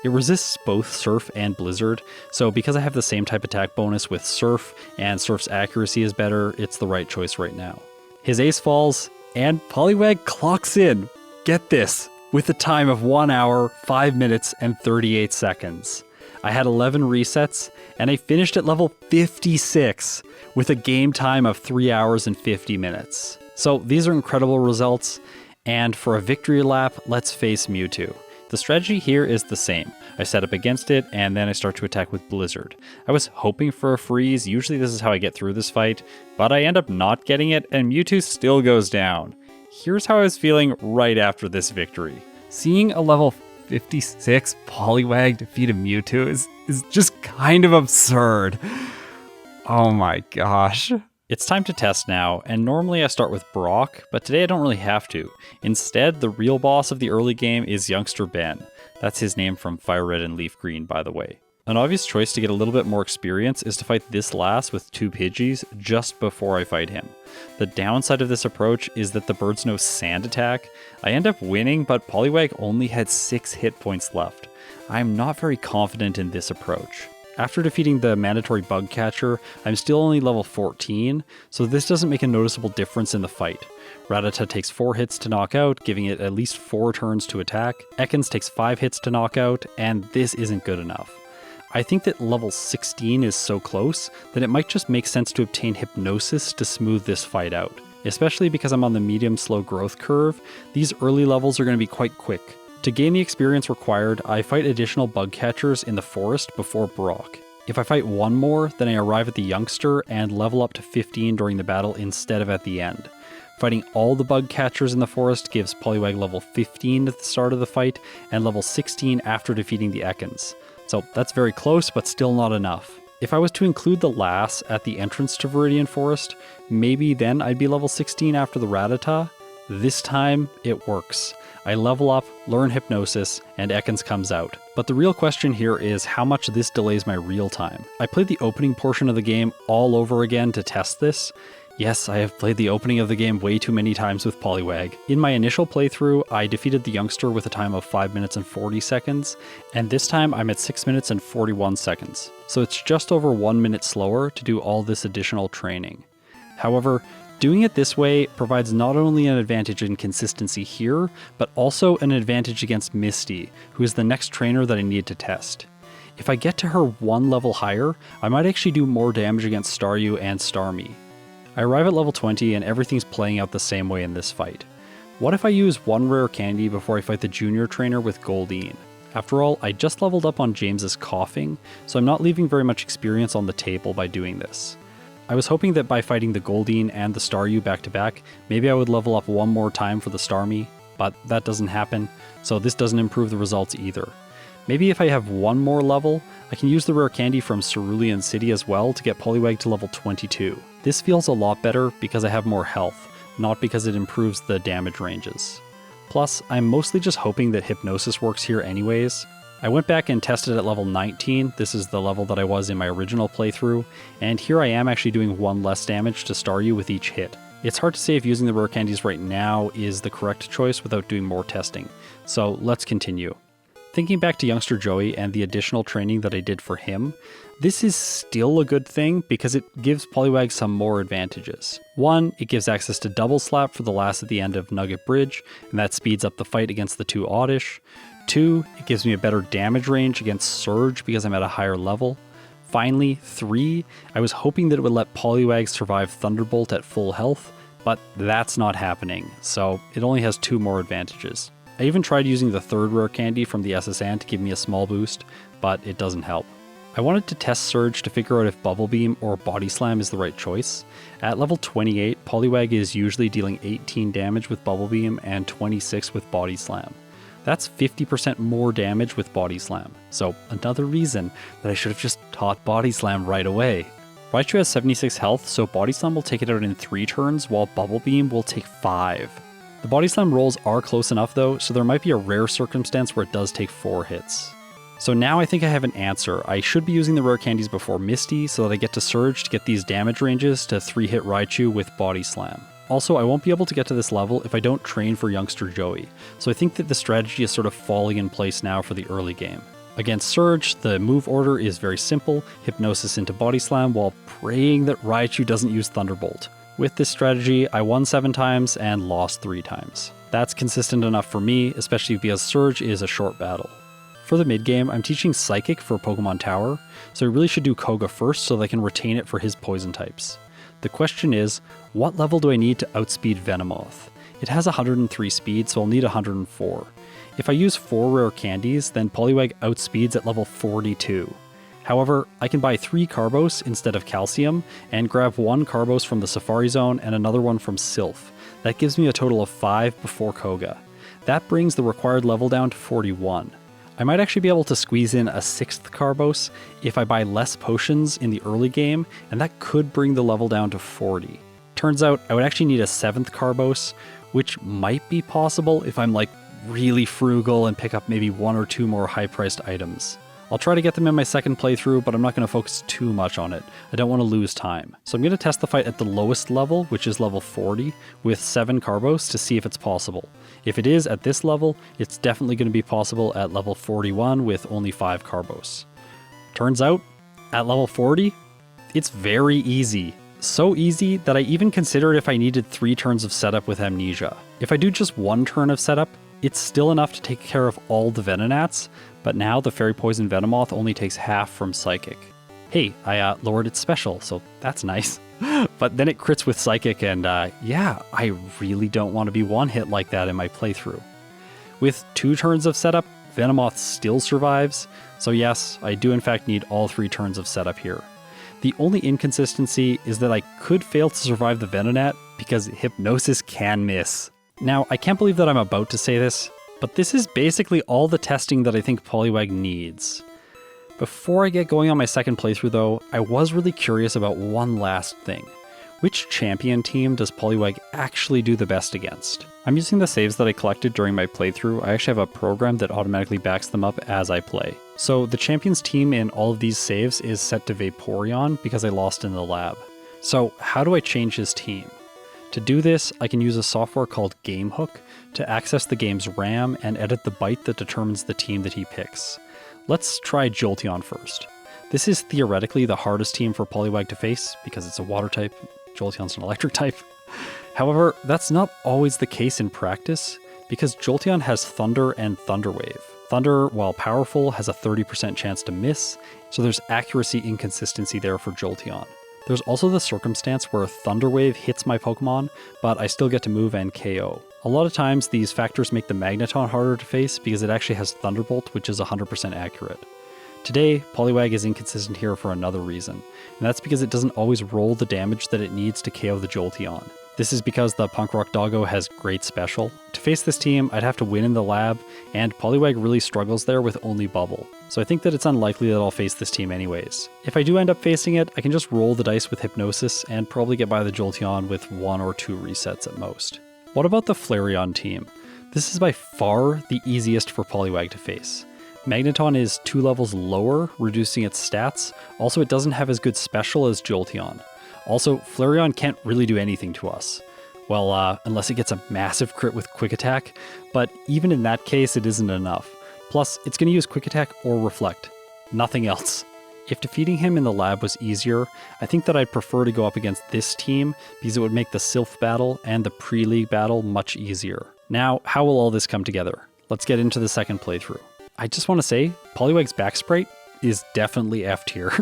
It resists both Surf and Blizzard, so because I have the same type attack bonus with Surf and Surf's accuracy is better, it's the right choice right now. His ace falls, and Poliwag clocks in. Get this, with a time of 1 hour, 5 minutes, and 38 seconds. I had 11 resets, and I finished at level 56 with a game time of 3 hours and 50 minutes. So these are incredible results, and for a victory lap, let's face Mewtwo. The strategy here is the same. I set up against it, and then I start to attack with Blizzard. I was hoping for a freeze, usually this is how I get through this fight, but I end up not getting it, and Mewtwo still goes down. Here's how I was feeling right after this victory. Seeing a level 56 Poliwag defeat a Mewtwo is just kind of absurd. Oh my gosh. It's time to test now, and normally I start with Brock, but today I don't really have to. Instead, the real boss of the early game is Youngster Ben. That's his name from Fire Red and Leaf Green, by the way. An obvious choice to get a little bit more experience is to fight this last with 2 Pidgeys just before I fight him. The downside of this approach is that the birds know Sand Attack. I end up winning, but Poliwag only had 6 hit points left. I'm not very confident in this approach. After defeating the mandatory bug catcher, I'm still only level 14, so this doesn't make a noticeable difference in the fight. Rattata takes 4 hits to knock out, giving it at least 4 turns to attack. Ekans takes 5 hits to knock out, and this isn't good enough. I think that level 16 is so close that it might just make sense to obtain Hypnosis to smooth this fight out. Especially because I'm on the medium slow growth curve, these early levels are going to be quite quick. To gain the experience required, I fight additional bug catchers in the forest before Brock. If I fight one more, then I arrive at the Youngster and level up to 15 during the battle instead of at the end. Fighting all the bug catchers in the forest gives Poliwag level 15 at the start of the fight and level 16 after defeating the Ekans. So that's very close, but still not enough. If I was to include the Lass at the entrance to Viridian Forest, maybe then I'd be level 16 after the Rattata. This time, it works. I level up, learn Hypnosis, and Ekans comes out. But the real question here is how much this delays my real time. I played the opening portion of the game all over again to test this. Yes, I have played the opening of the game way too many times with Poliwag. In my initial playthrough, I defeated the Youngster with a time of 5 minutes and 40 seconds, and this time I'm at 6 minutes and 41 seconds. So it's just over 1 minute slower to do all this additional training. However, doing it this way provides not only an advantage in consistency here, but also an advantage against Misty, who is the next trainer that I need to test. If I get to her 1 level higher, I might actually do more damage against Staryu and Starmie. I arrive at level 20 and everything's playing out the same way in this fight. What if I use 1 rare candy before I fight the junior trainer with Goldeen? After all, I just leveled up on James's coughing, so I'm not leaving very much experience on the table by doing this. I was hoping that by fighting the Goldeen and the Staryu back to back, maybe I would level up 1 more time for the Starmie, but that doesn't happen, so this doesn't improve the results either. Maybe if I have 1 more level, I can use the rare candy from Cerulean City as well to get Poliwag to level 22. This feels a lot better because I have more health, not because it improves the damage ranges. Plus, I'm mostly just hoping that Hypnosis works here anyways. I went back and tested at level 19, this is the level that I was in my original playthrough, and here I am actually doing 1 less damage to Staryu with each hit. It's hard to say if using the rare candies right now is the correct choice without doing more testing, so let's continue. Thinking back to Youngster Joey and the additional training that I did for him, this is still a good thing because it gives Poliwag some more advantages. 1, it gives access to Double Slap for the last at the end of Nugget Bridge, and that speeds up the fight against the 2 Oddish. 2, it gives me a better damage range against Surge because I'm at a higher level. Finally, 3, I was hoping that it would let Poliwag survive Thunderbolt at full health, but that's not happening, so it only has 2 more advantages. I even tried using the 3rd rare candy from the SSN to give me a small boost, but it doesn't help. I wanted to test Surge to figure out if Bubble Beam or Body Slam is the right choice. At level 28, Poliwag is usually dealing 18 damage with Bubble Beam and 26 with Body Slam. That's 50% more damage with Body Slam, so another reason that I should have just taught Body Slam right away. Raichu has 76 health, so Body Slam will take it out in 3 turns, while Bubble Beam will take 5. The Body Slam rolls are close enough though, so there might be a rare circumstance where it does take 4 hits. So now I think I have an answer. I should be using the rare candies before Misty so that I get to Surge to get these damage ranges to 3-hit Raichu with Body Slam. Also, I won't be able to get to this level if I don't train for youngster Joey, so I think that the strategy is sort of falling in place now for the early game. Against Surge, the move order is very simple, Hypnosis into Body Slam while praying that Raichu doesn't use Thunderbolt. With this strategy, I won 7 times and lost 3 times. That's consistent enough for me, especially because Surge is a short battle. For the mid game, I'm teaching Psychic for Pokemon Tower, so I really should do Koga first so that I can retain it for his poison types. The question is, what level do I need to outspeed Venomoth? It has 103 speed, so I'll need 104. If I use 4 rare candies, then Poliwag outspeeds at level 42. However, I can buy 3 Carbos instead of Calcium, and grab 1 Carbos from the Safari Zone and another one from Silph. That gives me a total of 5 before Koga. That brings the required level down to 41. I might actually be able to squeeze in a 6th Carbos if I buy less potions in the early game, and that could bring the level down to 40. Turns out I would actually need a 7th Carbos, which might be possible if I'm like really frugal and pick up maybe 1 or 2 more high-priced items. I'll try to get them in my second playthrough, but I'm not going to focus too much on it. I don't want to lose time. So I'm going to test the fight at the lowest level, which is level 40, with 7 Carbos to see if it's possible. If it is at this level, it's definitely going to be possible at level 41 with only 5 Carbos. Turns out, at level 40, it's very easy. So easy that I even considered if I needed 3 turns of setup with Amnesia. If I do just 1 turn of setup, it's still enough to take care of all the Venonats, but now the Fairy Poison Venomoth only takes half from Psychic. Hey, I lowered its special, so that's nice. But then it crits with Psychic, and yeah, I really don't want to be one-hit like that in my playthrough. With 2 turns of setup, Venomoth still survives, so yes, I do in fact need all 3 turns of setup here. The only inconsistency is that I could fail to survive the Venonat because Hypnosis can miss. Now, I can't believe that I'm about to say this, but this is basically all the testing that I think Poliwag needs. Before I get going on my second playthrough though, I was really curious about one last thing. Which champion team does Poliwag actually do the best against? I'm using the saves that I collected during my playthrough. I actually have a program that automatically backs them up as I play. So the champion's team in all of these saves is set to Vaporeon because I lost in the lab. So how do I change his team? To do this, I can use a software called GameHook to access the game's RAM and edit the byte that determines the team that he picks. Let's try Jolteon first. This is theoretically the hardest team for Poliwag to face because it's a water type, Jolteon's an electric type. However, that's not always the case in practice because Jolteon has Thunder and Thunder Wave. Thunder, while powerful, has a 30% chance to miss, so there's accuracy inconsistency there for Jolteon. There's also the circumstance where Thunder Wave hits my Pokemon, but I still get to move and KO. A lot of times these factors make the Magneton harder to face because it actually has Thunderbolt, which is 100% accurate. Today, Poliwag is inconsistent here for another reason, and that's because it doesn't always roll the damage that it needs to KO the Jolteon. This is because the Punk Rock Doggo has great special. To face this team, I'd have to win in the lab, and Poliwag really struggles there with only Bubble. So I think that it's unlikely that I'll face this team anyways. If I do end up facing it, I can just roll the dice with Hypnosis and probably get by the Jolteon with 1 or 2 resets at most. What about the Flareon team? This is by far the easiest for Poliwag to face. Magneton is 2 levels lower, reducing its stats. Also, it doesn't have as good special as Jolteon. Also, Flareon can't really do anything to us. Well, unless it gets a massive crit with Quick Attack, but even in that case, it isn't enough. Plus, it's going to use Quick Attack or Reflect. Nothing else. If defeating him in the lab was easier, I think that I'd prefer to go up against this team because it would make the Silph battle and the pre-league battle much easier. Now, how will all this come together? Let's get into the second playthrough. I just want to say, Poliwag's back sprite is definitely F tier.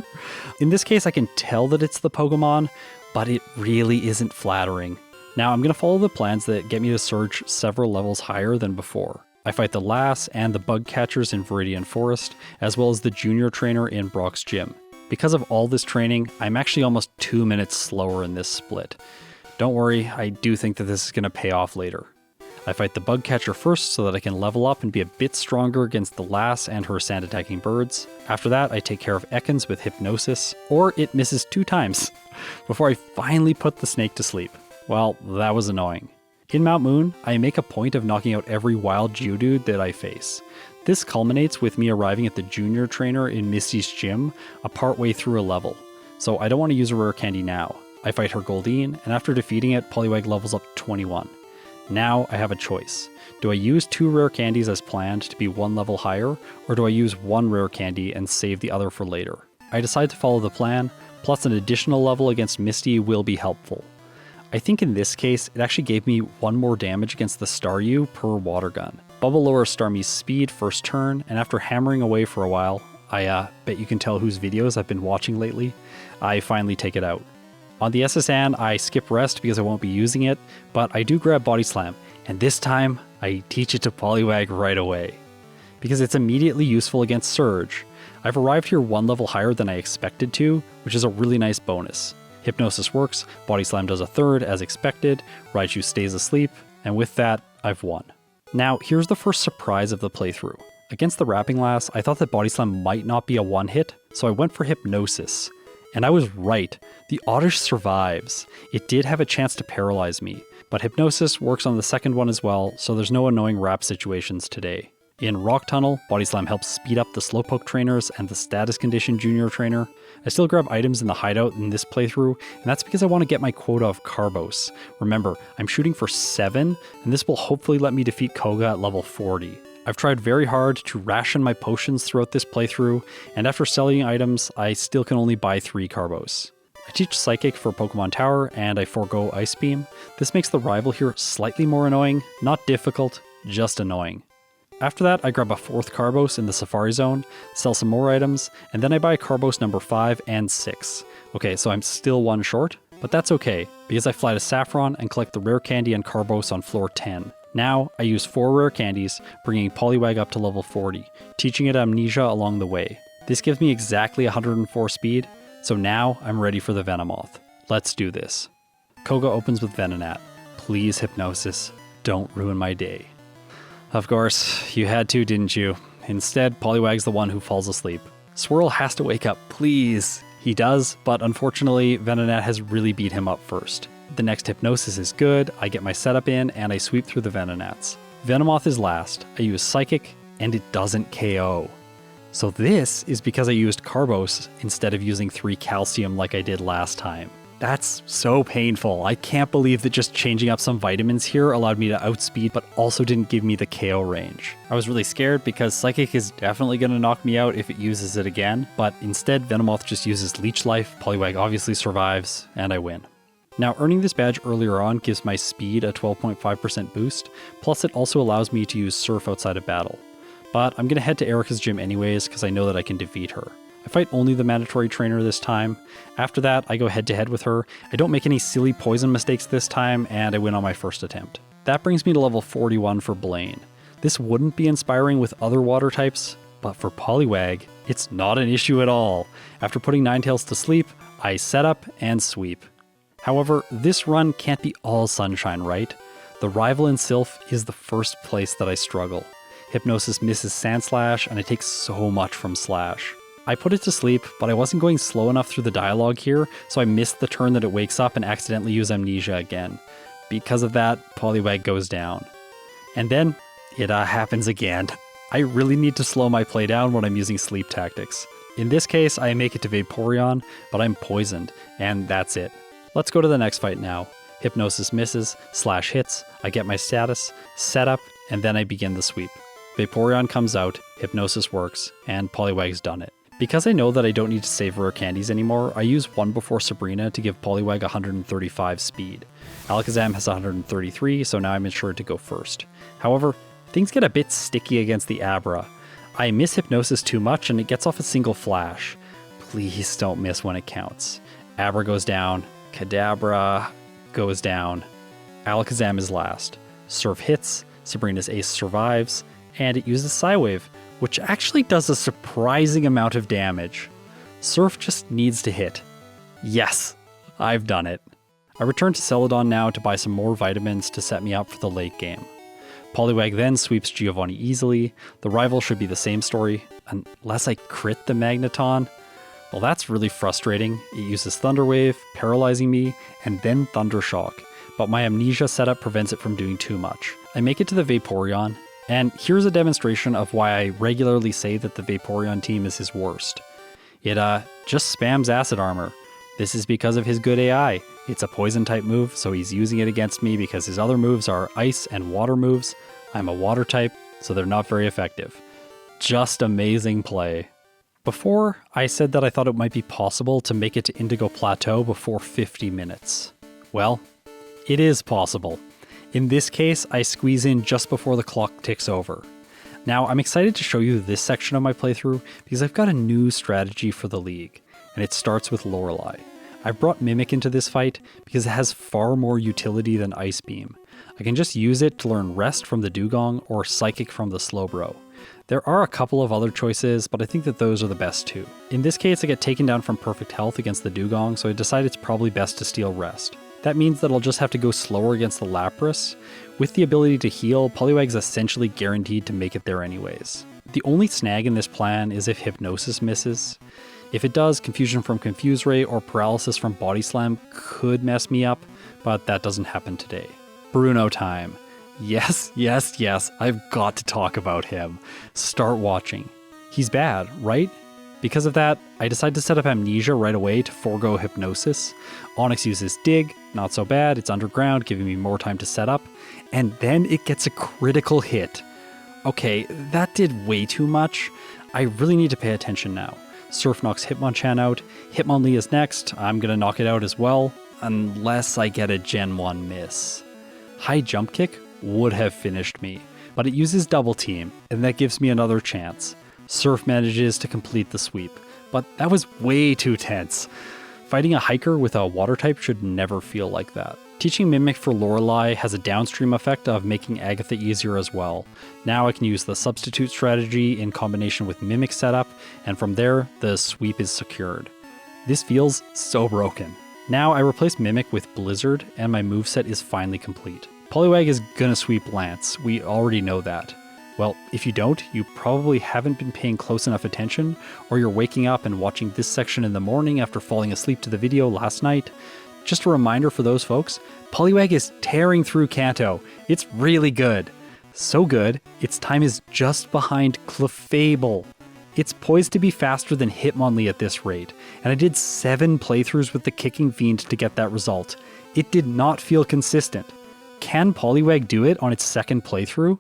In this case, I can tell that it's the Pokemon, but it really isn't flattering. Now, I'm going to follow the plans that get me to Surge several levels higher than before. I fight the Lass and the Bug Catchers in Viridian Forest, as well as the Junior Trainer in Brock's Gym. Because of all this training, I'm actually almost 2 minutes slower in this split. Don't worry, I do think that this is going to pay off later. I fight the bug catcher first so that I can level up and be a bit stronger against the lass and her sand attacking birds. After that, I take care of Ekans with hypnosis, or it misses 2 times, before I finally put the snake to sleep. Well, that was annoying. In Mount Moon, I make a point of knocking out every wild Geodude that I face. This culminates with me arriving at the junior trainer in Misty's gym a partway through a level, so I don't want to use a rare candy now. I fight her Goldeen, and after defeating it, Poliwag levels up to 21. Now I have a choice. Do I use 2 rare candies as planned to be 1 level higher, or do I use 1 rare candy and save the other for later? I decide to follow the plan, plus an additional level against Misty will be helpful. I think in this case, it actually gave me 1 more damage against the Staryu per water gun. Bubble lowers Starmie's speed first turn, and after hammering away for a while, I bet you can tell whose videos I've been watching lately, I finally take it out. On the SSN, I skip rest because I won't be using it, but I do grab Body Slam, and this time, I teach it to Poliwag right away. Because it's immediately useful against Surge. I've arrived here 1 level higher than I expected to, which is a really nice bonus. Hypnosis works, Body Slam does a third as expected, Raichu stays asleep, and with that, I've won. Now, here's the first surprise of the playthrough. Against the Rapping Lass, I thought that Body Slam might not be a one-hit, so I went for Hypnosis. And I was right. The Oddish survives. It did have a chance to paralyze me, but Hypnosis works on the second one as well, so there's no annoying wrap situations today. In Rock Tunnel, Body Slam helps speed up the Slowpoke trainers and the Status Condition Junior trainer. I still grab items in the Hideout in this playthrough, and that's because I want to get my quota of Carbos. Remember, I'm shooting for 7, and this will hopefully let me defeat Koga at level 40. I've tried very hard to ration my potions throughout this playthrough, and after selling items, I still can only buy 3 Carbos. I teach Psychic for Pokemon Tower, and I forego Ice Beam. This makes the rival here slightly more annoying, not difficult, just annoying. After that, I grab a 4th Carbos in the Safari Zone, sell some more items, and then I buy Carbos number 5 and 6. Okay, so I'm still 1 short, but that's okay, because I fly to Saffron and collect the rare candy and Carbos on floor 10. Now, I use 4 rare candies, bringing Poliwag up to level 40, teaching it Amnesia along the way. This gives me exactly 104 speed, so now I'm ready for the Venomoth. Let's do this. Koga opens with Venonat. Please, Hypnosis, don't ruin my day. Of course, you had to, didn't you? Instead, Poliwag's the one who falls asleep. Swirl has to wake up, please. He does, but unfortunately, Venonat has really beat him up first. The next Hypnosis is good, I get my setup in, and I sweep through the Venonats. Venomoth is last. I use Psychic, and it doesn't KO. So this is because I used Carbos instead of using 3 Calcium like I did last time. That's so painful. I can't believe that just changing up some vitamins here allowed me to outspeed, but also didn't give me the KO range. I was really scared because Psychic is definitely going to knock me out if it uses it again, but instead Venomoth just uses Leech Life, Poliwag obviously survives, and I win. Now, earning this badge earlier on gives my speed a 12.5% boost, plus it also allows me to use Surf outside of battle. But I'm going to head to Erika's gym anyways because I know that I can defeat her. I fight only the mandatory trainer this time. After that, I go head to head with her. I don't make any silly poison mistakes this time, and I win on my first attempt. That brings me to level 41 for Blaine. This wouldn't be inspiring with other water types, but for Poliwag, it's not an issue at all. After putting Ninetales to sleep, I set up and sweep. However, this run can't be all sunshine, right? The rival in Silph is the first place that I struggle. Hypnosis misses Sandslash, and I take so much from Slash. I put it to sleep, but I wasn't going slow enough through the dialogue here, so I missed the turn that it wakes up and accidentally use Amnesia again. Because of that, Poliwag goes down. And then, it happens again. I really need to slow my play down when I'm using sleep tactics. In this case, I make it to Vaporeon, but I'm poisoned, and that's it. Let's go to the next fight now. Hypnosis misses, Slash hits, I get my status, set up, and then I begin the sweep. Vaporeon comes out, Hypnosis works, and Poliwag's done it. Because I know that I don't need to save rare candies anymore, I use one before Sabrina to give Poliwag 135 speed. Alakazam has 133, so now I'm insured to go first. However, things get a bit sticky against the Abra. I miss Hypnosis too much and it gets off a single flash. Please don't miss when it counts. Abra goes down, Kadabra goes down, Alakazam is last. Surf hits, Sabrina's ace survives, and it uses Psywave, which actually does a surprising amount of damage. Surf just needs to hit. Yes, I've done it. I return to Celadon now to buy some more vitamins to set me up for the late game. Poliwag then sweeps Giovanni easily. The rival should be the same story, unless I crit the Magneton. Well, that's really frustrating. It uses Thunder Wave, paralyzing me, and then Thundershock, but my Amnesia setup prevents it from doing too much. I make it to the Vaporeon, and here's a demonstration of why I regularly say that the Vaporeon team is his worst. It just spams Acid Armor. This is because of his good AI. It's a poison type move, so he's using it against me because his other moves are ice and water moves. I'm a water type, so they're not very effective. Just amazing play. Before, I said that I thought it might be possible to make it to Indigo Plateau before 50 minutes. Well, it is possible. In this case, I squeeze in just before the clock ticks over. Now, I'm excited to show you this section of my playthrough because I've got a new strategy for the league, and it starts with Lorelei. I've brought Mimic into this fight because it has far more utility than Ice Beam. I can just use it to learn Rest from the Dugong or Psychic from the Slowbro. There are a couple of other choices, but I think that those are the best two. In this case, I get taken down from perfect health against the Dugong, so I decide it's probably best to steal Rest. That means that I'll just have to go slower against the Lapras. With the ability to heal, Poliwag's essentially guaranteed to make it there anyways. The only snag in this plan is if Hypnosis misses. If it does, Confusion from Confuse Ray or Paralysis from Body Slam could mess me up, but that doesn't happen today. Bruno time. Yes, I've got to talk about him. Start watching. He's bad, right? Because of that, I decide to set up Amnesia right away to forego Hypnosis. Onix uses Dig, not so bad, it's underground, giving me more time to set up, and then it gets a critical hit. Okay, that did way too much. I really need to pay attention now. Surf knocks Hitmonchan out, Hitmonlee is next, I'm gonna knock it out as well, unless I get a Gen 1 miss. High Jump Kick would have finished me, but it uses Double Team, and that gives me another chance. Surf manages to complete the sweep, but that was way too tense. Fighting a hiker with a water type should never feel like that. Teaching Mimic for Lorelei has a downstream effect of making Agatha easier as well. Now I can use the substitute strategy in combination with Mimic setup, and from there, the sweep is secured. This feels so broken. Now I replace Mimic with Blizzard, and my moveset is finally complete. Poliwag is gonna sweep Lance, we already know that. Well, if you don't, you probably haven't been paying close enough attention, or you're waking up and watching this section in the morning after falling asleep to the video last night. Just a reminder for those folks, Poliwag is tearing through Kanto. It's really good. So good, its time is just behind Clefable. It's poised to be faster than Hitmonlee at this rate, and I did 7 playthroughs with the Kicking Fiend to get that result. It did not feel consistent. Can Poliwag do it on its second playthrough?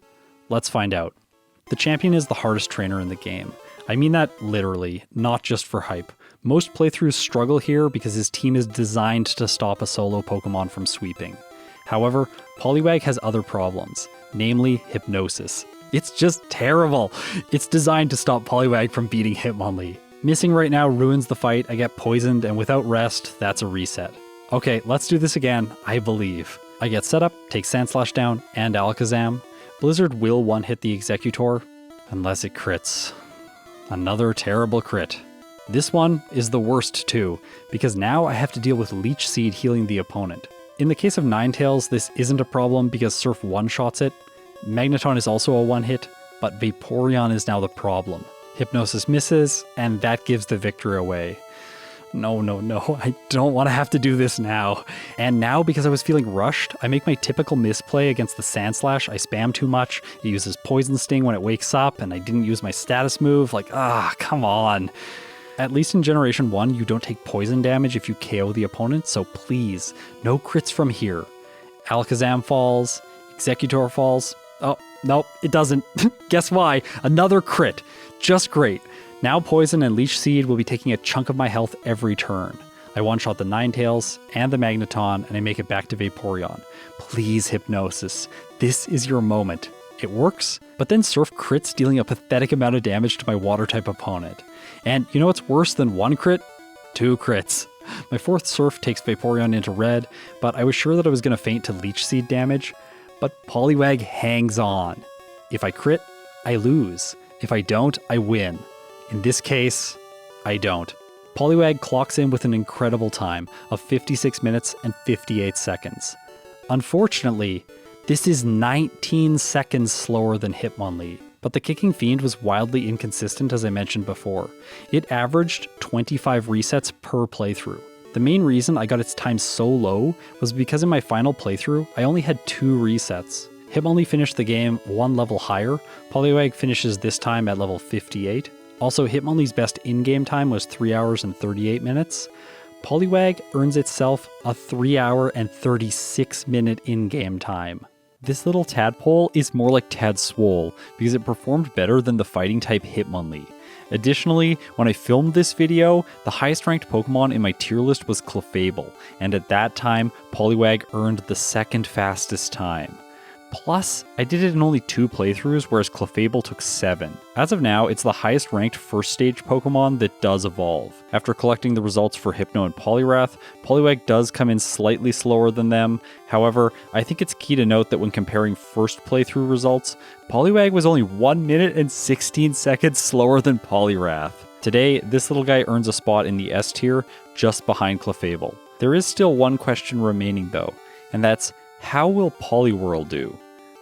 Let's find out. The champion is the hardest trainer in the game. I mean that literally, not just for hype. Most playthroughs struggle here because his team is designed to stop a solo Pokemon from sweeping. However, Poliwag has other problems, namely Hypnosis. It's just terrible. It's designed to stop Poliwag from beating Hitmonlee. Missing right now ruins the fight, I get poisoned, and without rest, that's a reset. Okay, let's do this again, I believe. I get set up, take Sandslash down, and Alakazam. Blizzard will one-hit the Executor, unless it crits. Another terrible crit. This one is the worst too, because now I have to deal with Leech Seed healing the opponent. In the case of Ninetales, this isn't a problem because Surf one-shots it. Magneton is also a one-hit, but Vaporeon is now the problem. Hypnosis misses, and that gives the victory away. No, I don't want to have to do this now. And now, because I was feeling rushed, I make my typical misplay against the Sandslash. I spam too much, it uses Poison Sting when it wakes up, and I didn't use my status move. Come on. At least in Generation 1, you don't take poison damage if you KO the opponent, so please, no crits from here. Alakazam falls, Executor falls. Oh, nope, it doesn't. Guess why? Another crit. Just great. Now Poison and Leech Seed will be taking a chunk of my health every turn. I one-shot the Ninetales and the Magneton, and I make it back to Vaporeon. Please, Hypnosis. This is your moment. It works, but then Surf crits, dealing a pathetic amount of damage to my Water-type opponent. And you know what's worse than 1 crit? 2 crits. My 4th Surf takes Vaporeon into red, but I was sure that I was going to faint to Leech Seed damage. But Poliwag hangs on. If I crit, I lose. If I don't, I win. In this case, I don't. Poliwag clocks in with an incredible time of 56 minutes and 58 seconds. Unfortunately, This is 19 seconds slower than Hitmonlee. But the Kicking Fiend was wildly inconsistent, as I mentioned before. It averaged 25 resets per playthrough. The main reason I got its time so low was because in my final playthrough, I only had 2 resets. Hitmonlee finished the game 1 level higher. Poliwag finishes this time at level 58. Also, Hitmonlee's best in-game time was 3 hours and 38 minutes. Poliwag earns itself a 3 hour and 36 minute in-game time. This little tadpole is more like Tadswole because it performed better than the fighting type Hitmonlee. Additionally, when I filmed this video, the highest ranked Pokemon in my tier list was Clefable, and at that time, Poliwag earned the second fastest time. Plus, I did it in only 2 playthroughs, whereas Clefable took 7. As of now, it's the highest ranked first stage Pokemon that does evolve. After collecting the results for Hypno and Poliwrath, Poliwag does come in slightly slower than them. However, I think it's key to note that when comparing first playthrough results, Poliwag was only 1 minute and 16 seconds slower than Poliwrath. Today, this little guy earns a spot in the S tier, just behind Clefable. There is still one question remaining though, and that's, how will Poliwhirl do?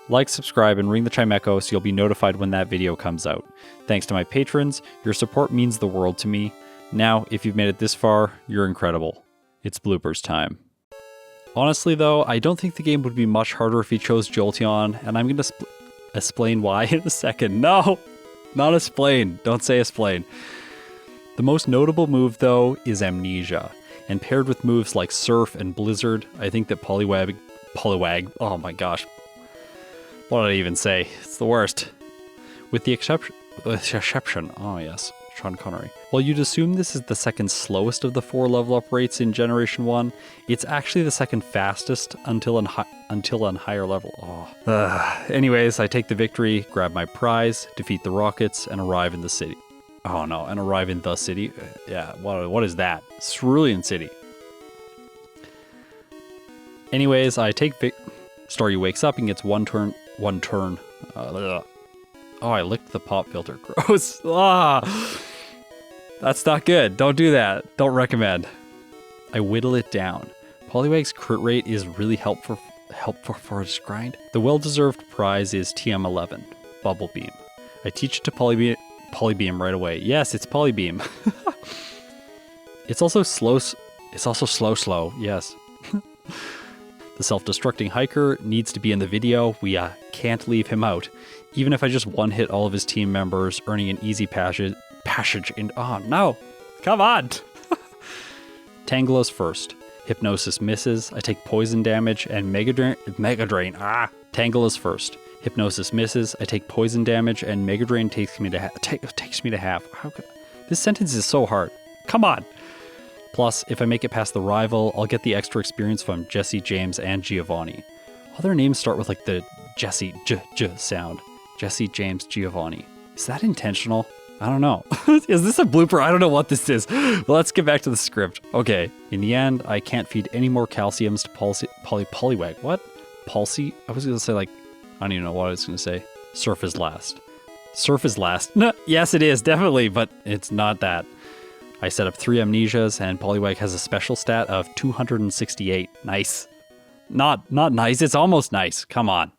Like, subscribe, and ring the chime echo so you'll be notified when that video comes out. Thanks to my patrons, your support means the world to me. Now, if you've made it this far, you're incredible. It's bloopers time. Honestly though, I don't think the game would be much harder if he chose Jolteon, and I'm gonna explain why in a second. No! Not explain. Don't say explain. The most notable move though is Amnesia, and paired with moves like Surf and Blizzard, I think that Poliwag, oh my gosh. What did I even say? It's the worst. With the exception, oh yes, Sean Connery. While you'd assume this is the second slowest of the 4 level up rates in Generation 1, it's actually the second fastest until on higher level. Anyways, I take the victory, grab my prize, defeat the Rockets, and arrive in the city. Oh no, and arrive in the city? Yeah, what is that? Cerulean City. Anyways, I take Story wakes up and gets one turn. Oh, I licked the pop filter. Gross. That's not good. Don't do that. Don't recommend. I whittle it down. Poliwag's crit rate is really helpful for its grind. The well-deserved prize is TM11, Bubble Beam. I teach it to Polybeam right away. Yes, it's Polybeam. It's also slow. Yes. The self-destructing hiker needs to be in the video. We can't leave him out. Even if I just one-hit all of his team members, earning an easy passage in... Oh, no! Come on! Tangela's first. Hypnosis misses. I take poison damage and Mega Drain. Tangela's first. Hypnosis misses. I take poison damage and Mega Drain takes me to half. This sentence is so hard. Come on! Plus, if I make it past the rival, I'll get the extra experience from Jesse, James, and Giovanni. All their names start with like the Jesse J sound. Jesse, James, Giovanni. Is that intentional? I don't know. Is this a blooper? I don't know what this is. Well, let's get back to the script. Okay. In the end, I can't feed any more calciums to Poliwag. What? Palsy? I was going to say I don't even know what I was going to say. Surf is last. Surf is last. No, yes, it is, definitely, but it's not that. I set up 3 amnesias, and Poliwag has a special stat of 268. Nice. Not nice, it's almost nice. Come on.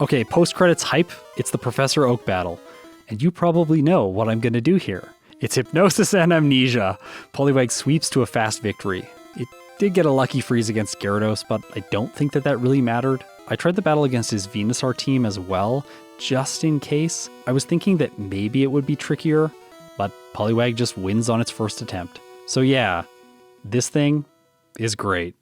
Okay, post-credits hype. It's the Professor Oak battle. And you probably know what I'm going to do here. It's Hypnosis and Amnesia. Poliwag sweeps to a fast victory. It did get a lucky freeze against Gyarados, but I don't think that really mattered. I tried the battle against his Venusaur team as well, just in case. I was thinking that maybe it would be trickier, but Poliwag just wins on its first attempt. So yeah, this thing is great.